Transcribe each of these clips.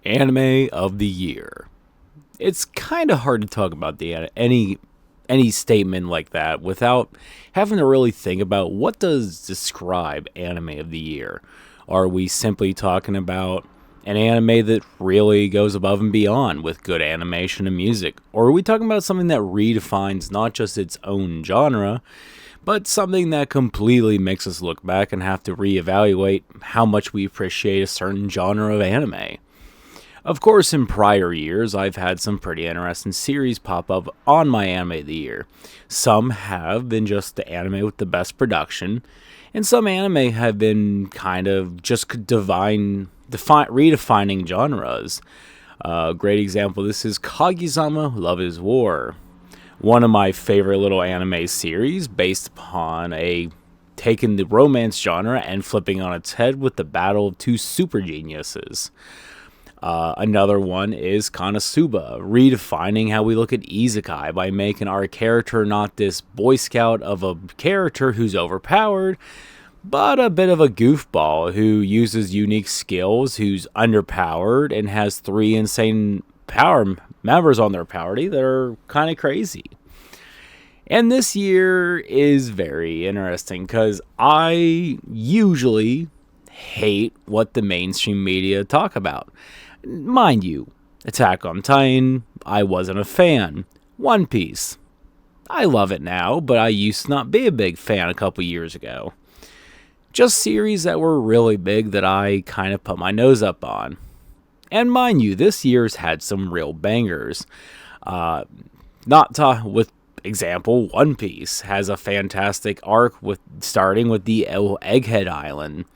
Anime of the year. It's kind of hard to talk about any statement like that without having to really think about what does describe anime of the year. Are we simply talking about an anime that really goes above and beyond with good animation and music? Or are we talking about something that redefines not just its own genre, but something that completely makes us look back and have to reevaluate how much we appreciate a certain genre of anime? Of course, in prior years, I've had some pretty interesting series pop up on my anime of the year. Some have been just the anime with the best production, and some anime have been kind of just redefining genres. A great example of this is Kaguya-sama Love is War, one of my favorite little anime series based upon taking the romance genre and flipping on its head with the battle of two super geniuses. Another one is Konosuba, redefining how we look at isekai by making our character not this Boy Scout of a character who's overpowered, but a bit of a goofball who uses unique skills, who's underpowered, and has three insane power members on their party that are kind of crazy. And this year is very interesting because I usually hate what the mainstream media talk about. Mind you, Attack on Titan, I wasn't a fan. One Piece, I love it now, but I used to not be a big fan a couple years ago. Just series that were really big that I kind of put my nose up on. And mind you, this year's had some real bangers. With example, One Piece has a fantastic arc starting with the Egghead Island.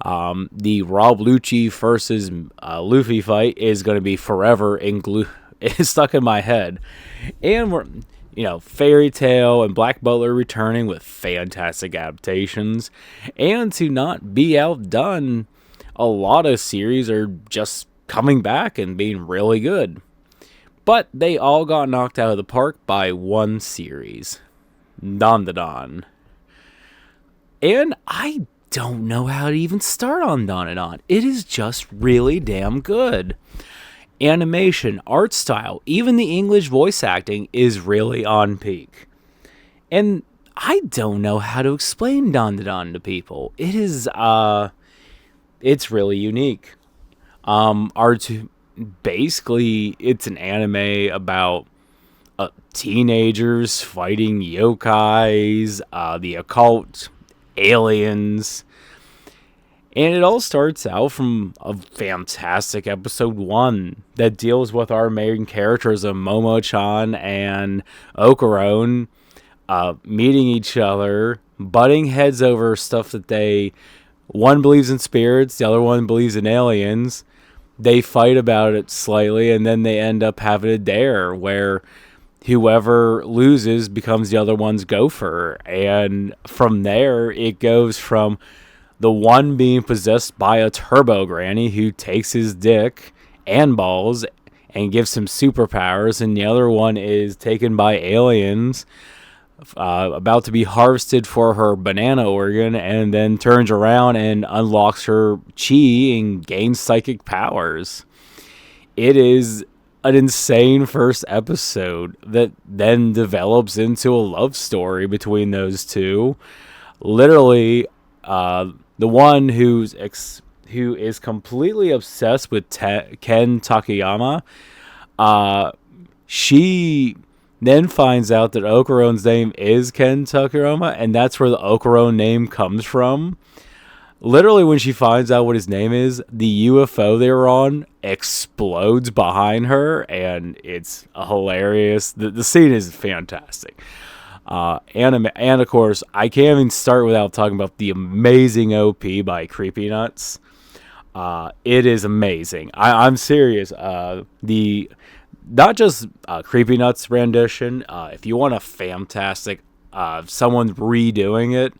The Rob Lucci versus Luffy fight is going to be forever it's stuck in my head. And Fairy Tail and Black Butler returning with fantastic adaptations. And to not be outdone, a lot of series are just coming back and being really good. But they all got knocked out of the park by one series, Dandadan. And I don't know how to even start on Dandadan. It is just really damn good. Animation, art style, even the English voice acting is really on peak. And I don't know how to explain Dandadan to people. It's really unique. Basically, it's an anime about teenagers fighting yokais, the occult, aliens. And it all starts out from a fantastic episode 1 that deals with our main characters of Momo-chan and Okuron meeting each other, butting heads over stuff that one believes in spirits, the other one believes in aliens. They fight about it slightly, and then they end up having a dare where whoever loses becomes the other one's gopher. And from there, it goes from the one being possessed by a turbo granny who takes his dick and balls and gives him superpowers, and the other one is taken by aliens, about to be harvested for her banana organ, and then turns around and unlocks her chi and gains psychic powers. It is an insane first episode that then develops into a love story between those two. Literally, the one who is completely obsessed with Ken Takayama, she then finds out that Okuron's name is Ken Takayama, and that's where the Okuron name comes from. Literally, when she finds out what his name is, the UFO they were on explodes behind her, and it's hilarious. The scene is fantastic. And of course, I can't even start without talking about the amazing OP by Creepy Nuts. It is amazing. I'm serious. Not just Creepy Nuts rendition. If you want a fantastic someone redoing it,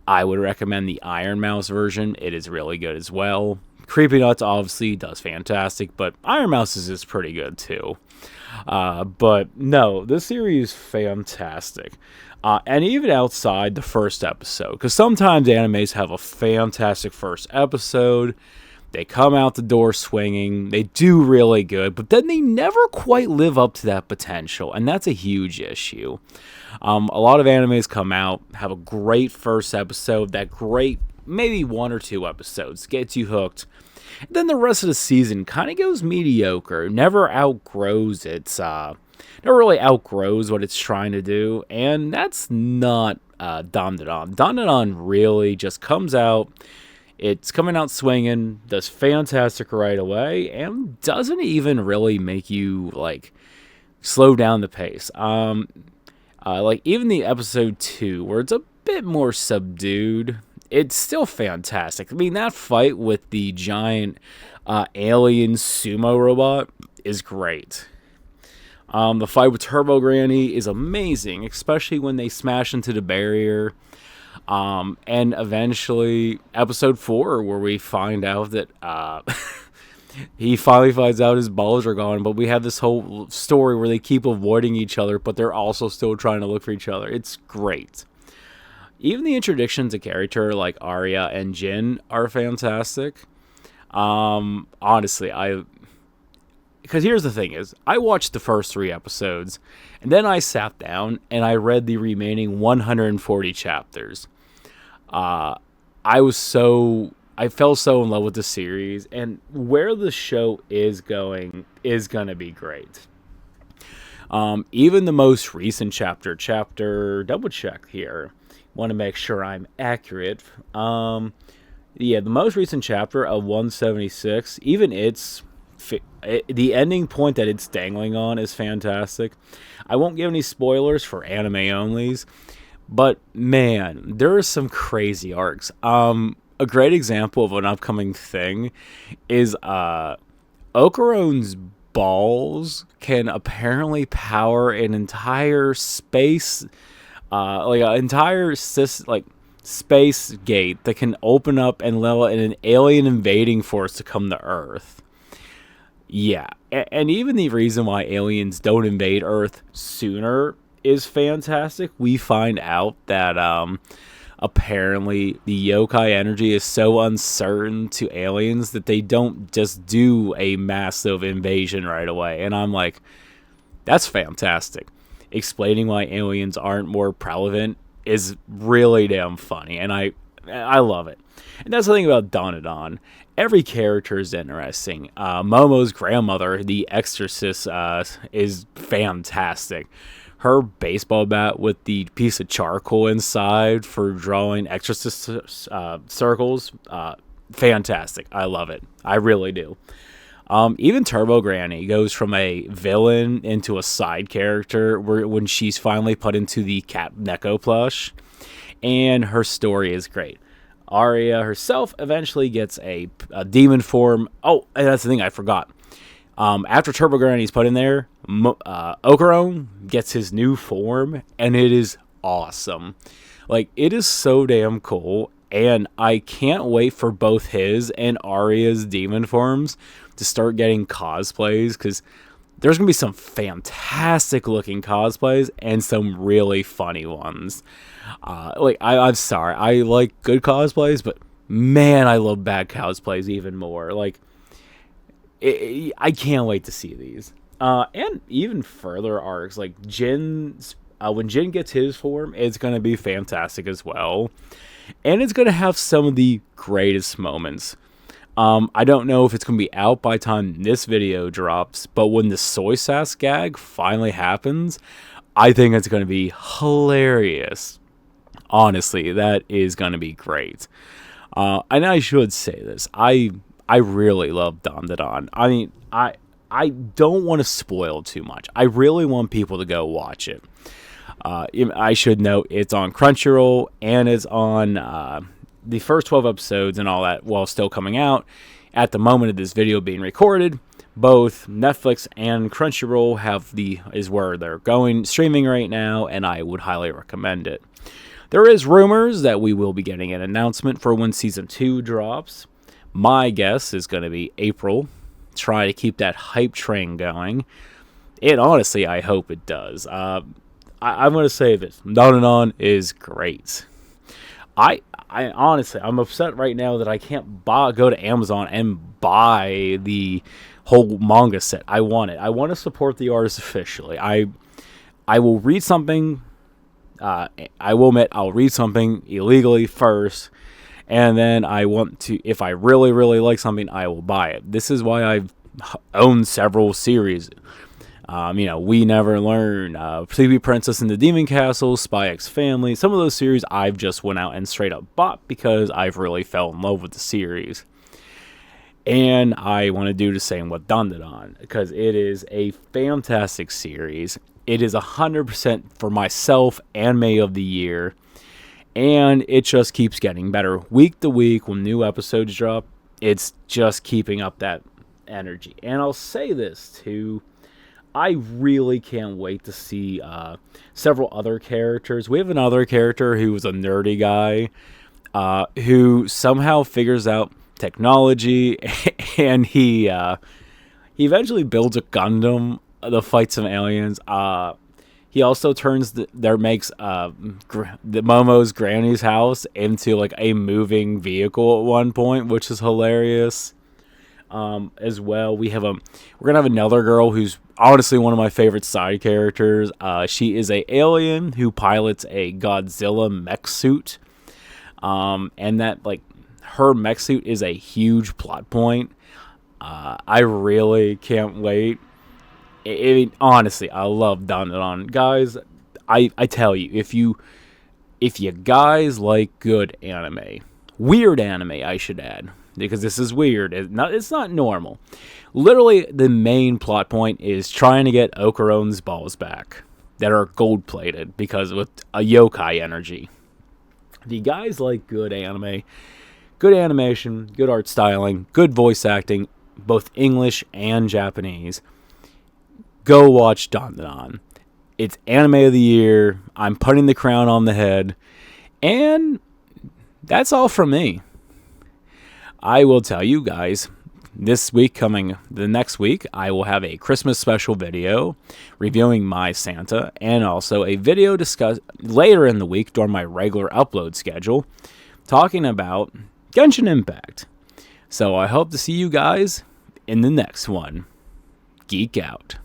I would recommend the Iron Mouse version. It is really good as well. Creepy Nuts obviously does fantastic, but Iron Mouse is pretty good too. But no, this series is fantastic. And even outside the first episode, because sometimes animes have a fantastic first episode, They come out the door swinging. They do really good, but then they never quite live up to that potential, and that's a huge issue. A lot of animes come out, have a great first episode, that great, maybe 1 or 2 episodes, gets you hooked. And then the rest of the season kind of goes mediocre, never outgrows never really outgrows what it's trying to do, and that's not Dandadan. Dandadan really just comes out. It's coming out swinging, does fantastic right away, and doesn't even really make you like slow down the pace. Like even the episode 2, where it's a bit more subdued, it's still fantastic. I mean, that fight with the giant alien sumo robot is great. The fight with Turbo Granny is amazing, especially when they smash into the barrier. And eventually, episode 4, where we find out that he finally finds out his balls are gone, but we have this whole story where they keep avoiding each other, but they're also still trying to look for each other. It's great. Even the introductions to character like Arya and Jin are fantastic. Honestly, because here's the thing is, I watched the first 3 episodes, and then I sat down and I read the remaining 140 chapters. I fell so in love with the series, and where the show is going is going to be great. Even the most recent chapter, double check here, want to make sure I'm accurate. The most recent chapter of 176, even the ending point that it's dangling on is fantastic. I won't give any spoilers for anime onlys, but man, there are some crazy arcs. A great example of an upcoming thing is Okaron's balls can apparently power an entire space, space gate that can open up and allow an alien invading force to come to Earth. Yeah, and even the reason why aliens don't invade Earth sooner is fantastic. We find out that apparently the yokai energy is so uncertain to aliens that they don't just do a massive invasion right away. And I'm like, that's fantastic. Explaining why aliens aren't more prevalent is really damn funny, and I love it. And that's the thing about Dandadan. Every character is interesting. Momo's grandmother, the exorcist, is fantastic. Her baseball bat with the piece of charcoal inside for drawing exorcist circles, fantastic. I love it. I really do. Even Turbo Granny goes from a villain into a side character when she's finally put into the Cat Neko plush, and her story is great. Arya herself eventually gets a demon form. Oh, and that's the thing I forgot. After Turbo Granny's put in there, Okaron gets his new form, and it is awesome. Like, it is so damn cool, and I can't wait for both his and Arya's demon forms to start getting cosplays, because there's going to be some fantastic looking cosplays and some really funny ones. I'm sorry, I like good cosplays, but man, I love bad cosplays even more. Like, I can't wait to see these. And even further arcs, like Jin's, when Jin gets his form, it's going to be fantastic as well. And it's going to have some of the greatest moments. I don't know if it's going to be out by the time this video drops, but when the soy sauce gag finally happens, I think it's going to be hilarious. Honestly, that is going to be great. And I should say this. I really love Dandadan. I mean, I don't want to spoil too much. I really want people to go watch it. I should note it's on Crunchyroll, and it's on the first 12 episodes and all that while still coming out. At the moment of this video being recorded, both Netflix and Crunchyroll is where they're going streaming right now, and I would highly recommend it. There is rumors that we will be getting an announcement for when Season 2 drops. My guess is going to be April. Try to keep that hype train going. And honestly, I hope it does. I'm going to say this. Dandadan is great. I honestly, I'm upset right now that I can't go to Amazon and buy the whole manga set. I want it. I want to support the artist officially. I will read something. I will admit I'll read something illegally first, and then I want to. If I really really like something, I will buy it. This is why I've owned several series. We Never Learn, Sleepy Princess in the Demon Castle, Spy X Family. Some of those series I've just went out and straight up bought because I've really fell in love with the series. And I want to do the same with Dandadan because it is a fantastic series. It is 100% for myself anime of the year. And it just keeps getting better. Week to week when new episodes drop, it's just keeping up that energy. And I'll say this too. I really can't wait to see several other characters. We have another character who is a nerdy guy who somehow figures out technology, and he eventually builds a Gundam that fights some aliens. He also makes the Momo's granny's house into like a moving vehicle at one point, which is hilarious. As well, we're gonna have another girl who's honestly one of my favorite side characters. She is a alien who pilots a Godzilla mech suit, and that like her mech suit is a huge plot point. I really can't wait. Honestly, I love Dandadan, guys. I tell you, if you guys like good anime, weird anime, I should add. Because this is weird. It's not normal. Literally, the main plot point is trying to get Okaron's balls back that are gold-plated because with a yokai energy. If you guys like good anime, good animation, good art styling, good voice acting, both English and Japanese, go watch Dandadan. It's anime of the year. I'm putting the crown on the head. And that's all from me. I will tell you guys, the next week, I will have a Christmas special video reviewing my Santa, and also a video later in the week during my regular upload schedule, talking about Genshin Impact. So I hope to see you guys in the next one. Geek out.